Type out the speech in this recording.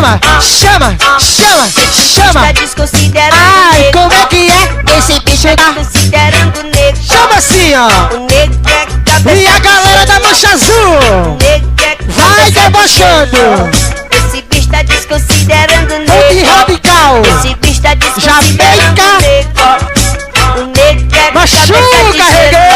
chama, chama, chama, chama. Tá desconsiderando. Ai, como é que é? Esse bicho tá considerando o nego. chama assim, ó. O nego é cabeça. E a galera da Mancha Azul O nego é vai debochando. Esse bicho tá desconsiderando o Ponte nego. radical. Esse bicho tá desconsiderando Jamaica. o nego. O nego é Machuca, cabeça de regueiro.